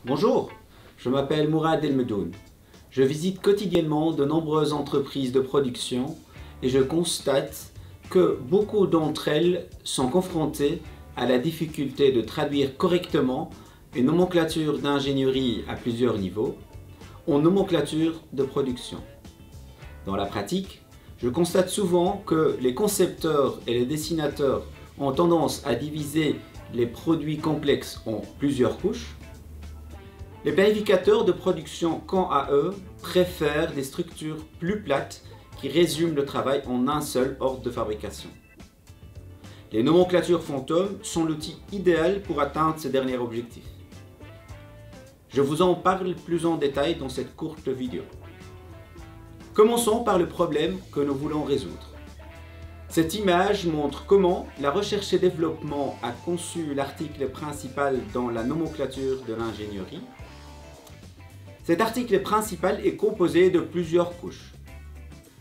Bonjour, je m'appelle Mourad Elmedoun. Je visite quotidiennement de nombreuses entreprises de production et je constate que beaucoup d'entre elles sont confrontées à la difficulté de traduire correctement une nomenclature d'ingénierie à plusieurs niveaux en nomenclature de production. Dans la pratique, je constate souvent que les concepteurs et les dessinateurs ont tendance à diviser les produits complexes en plusieurs couches. Les planificateurs de production, quant à eux, préfèrent des structures plus plates qui résument le travail en un seul ordre de fabrication. Les nomenclatures fantômes sont l'outil idéal pour atteindre ce dernier objectif. Je vous en parle plus en détail dans cette courte vidéo. Commençons par le problème que nous voulons résoudre. Cette image montre comment la recherche et développement a conçu l'article principal dans la nomenclature de l'ingénierie. Cet article principal est composé de plusieurs couches.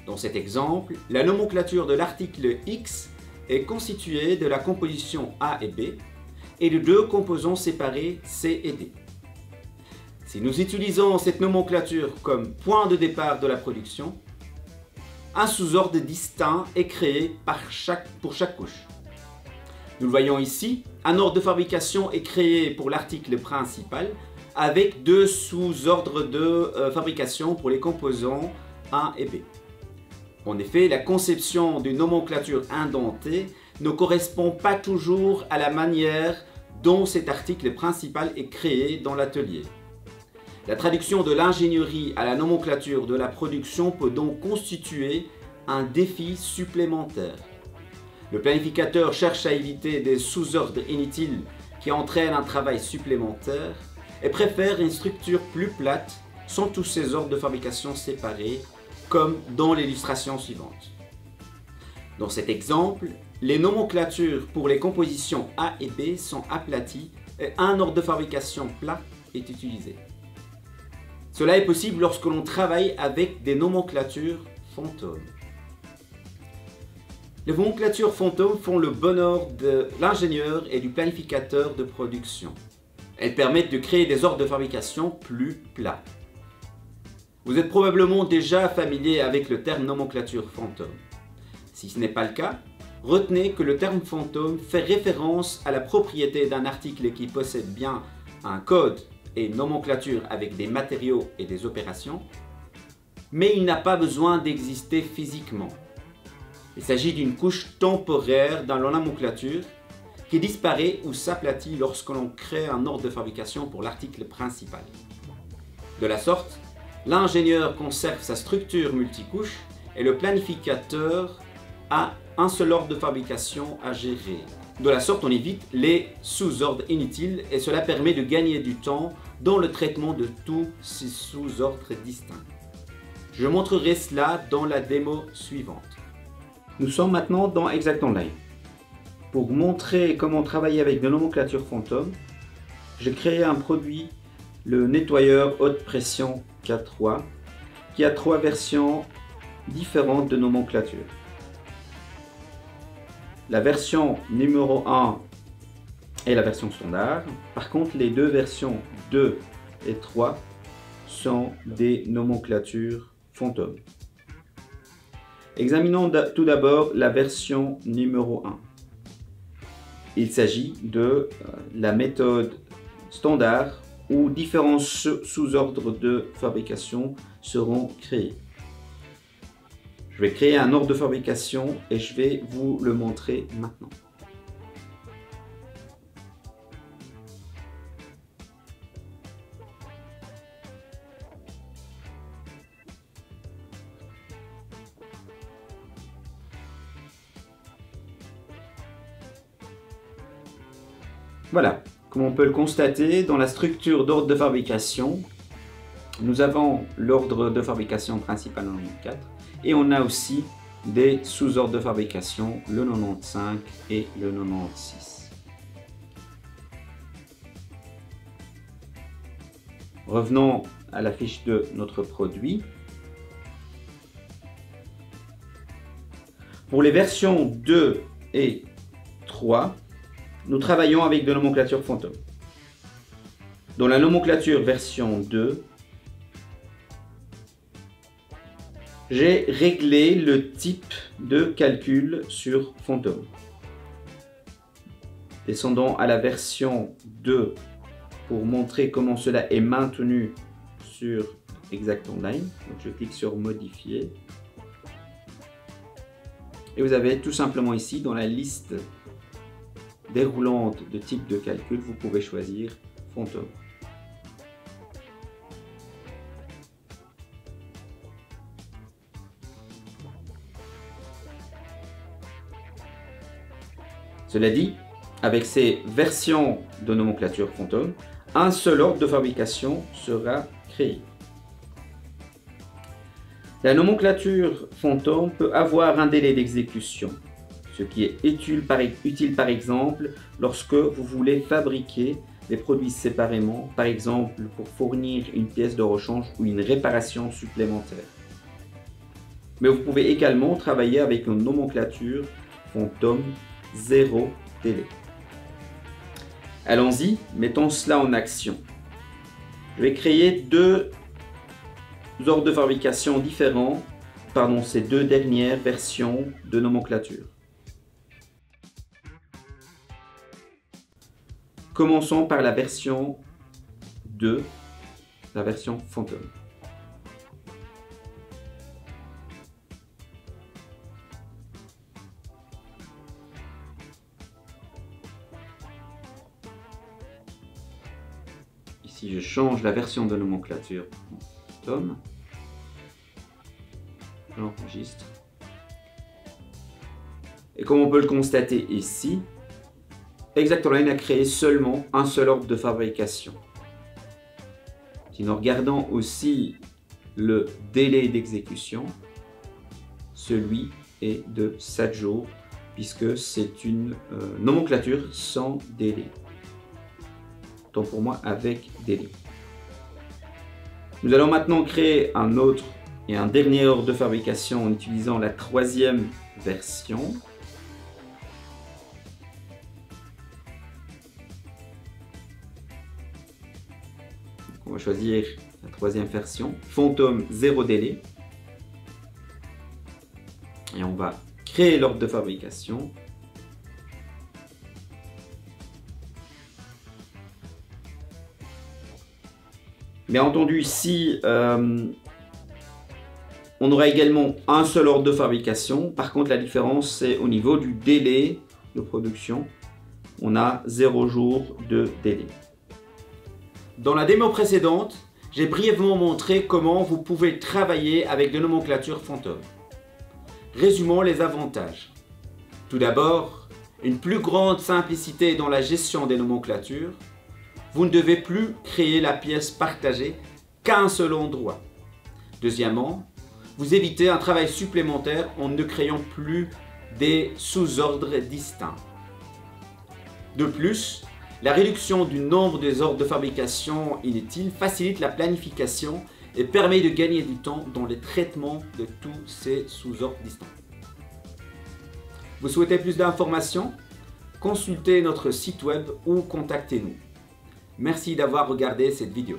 Dans cet exemple, la nomenclature de l'article X est constituée de la composition A et B et de deux composants séparés C et D. Si nous utilisons cette nomenclature comme point de départ de la production, un sous-ordre distinct est créé pour chaque couche. Nous le voyons ici, un ordre de fabrication est créé pour l'article principal avec deux sous-ordres de fabrication pour les composants A et B. En effet, la conception d'une nomenclature indentée ne correspond pas toujours à la manière dont cet article principal est créé dans l'atelier. La traduction de l'ingénierie à la nomenclature de la production peut donc constituer un défi supplémentaire. Le planificateur cherche à éviter des sous-ordres inutiles qui entraînent un travail supplémentaire et préfère une structure plus plate sans tous ces ordres de fabrication séparés, comme dans l'illustration suivante. Dans cet exemple, les nomenclatures pour les compositions A et B sont aplaties et un ordre de fabrication plat est utilisé. Cela est possible lorsque l'on travaille avec des nomenclatures fantômes. Les nomenclatures fantômes font le bonheur de l'ingénieur et du planificateur de production. Elles permettent de créer des ordres de fabrication plus plats. Vous êtes probablement déjà familier avec le terme nomenclature fantôme. Si ce n'est pas le cas, retenez que le terme fantôme fait référence à la propriété d'un article qui possède bien un code et une nomenclature avec des matériaux et des opérations, mais il n'a pas besoin d'exister physiquement. Il s'agit d'une couche temporaire dans la nomenclature qui disparaît ou s'aplatit lorsque l'on crée un ordre de fabrication pour l'article principal. De la sorte, l'ingénieur conserve sa structure multicouche et le planificateur a un seul ordre de fabrication à gérer. De la sorte, on évite les sous-ordres inutiles et cela permet de gagner du temps dans le traitement de tous ces sous-ordres distincts. Je montrerai cela dans la démo suivante. Nous sommes maintenant dans Exact Online. Pour montrer comment travailler avec des nomenclatures fantômes, j'ai créé un produit, le nettoyeur haute pression K3, qui a trois versions différentes de nomenclature. La version numéro 1 est la version standard. Par contre, les deux versions 2 et 3 sont des nomenclatures fantômes. Examinons tout d'abord la version numéro 1. Il s'agit de la méthode standard où différents sous-ordres de fabrication seront créés. Je vais créer un ordre de fabrication et je vais vous le montrer maintenant. Voilà, comme on peut le constater, dans la structure d'ordre de fabrication, nous avons l'ordre de fabrication principal 94 et on a aussi des sous-ordres de fabrication, le 95 et le 96. Revenons à la fiche de notre produit. Pour les versions 2 et 3, nous travaillons avec de nomenclature fantôme. Dans la nomenclature version 2, j'ai réglé le type de calcul sur Phantom. Descendons à la version 2 pour montrer comment cela est maintenu sur Exact Online. Donc je clique sur Modifier. Et vous avez tout simplement ici, dans la liste déroulante de type de calcul, vous pouvez choisir Phantom. Cela dit, avec ces versions de nomenclature Phantom, un seul ordre de fabrication sera créé. La nomenclature Phantom peut avoir un délai d'exécution, ce qui est utile par exemple lorsque vous voulez fabriquer des produits séparément, par exemple pour fournir une pièce de rechange ou une réparation supplémentaire. Mais vous pouvez également travailler avec une nomenclature Phantom 0 délai. Allons-y, mettons cela en action. Je vais créer deux ordres de fabrication différents, ces deux dernières versions de nomenclature. Commençons par la version 2, la version Phantom. Ici, je change la version de nomenclature Phantom. J'enregistre. Et comme on peut le constater ici, Exact Online a créé seulement un seul ordre de fabrication. Si nous regardons aussi le délai d'exécution, celui est de 7 jours, puisque c'est une nomenclature sans délai. Tant pour moi avec délai. Nous allons maintenant créer un autre et un dernier ordre de fabrication en utilisant la troisième version. On va choisir la troisième version, Phantom 0 délai. Et on va créer l'ordre de fabrication. Bien entendu, ici, on aura également un seul ordre de fabrication. Par contre, la différence, c'est au niveau du délai de production. On a 0 jour de délai. Dans la démo précédente, j'ai brièvement montré comment vous pouvez travailler avec des nomenclatures Phantom. Résumons les avantages. Tout d'abord, une plus grande simplicité dans la gestion des nomenclatures. Vous ne devez plus créer la pièce partagée qu'à un seul endroit. Deuxièmement, vous évitez un travail supplémentaire en ne créant plus des sous-ordres distincts. De plus, la réduction du nombre des ordres de fabrication inutiles facilite la planification et permet de gagner du temps dans le traitement de tous ces sous-ordres distincts. Vous souhaitez plus d'informations? Consultez notre site web ou contactez-nous. Merci d'avoir regardé cette vidéo.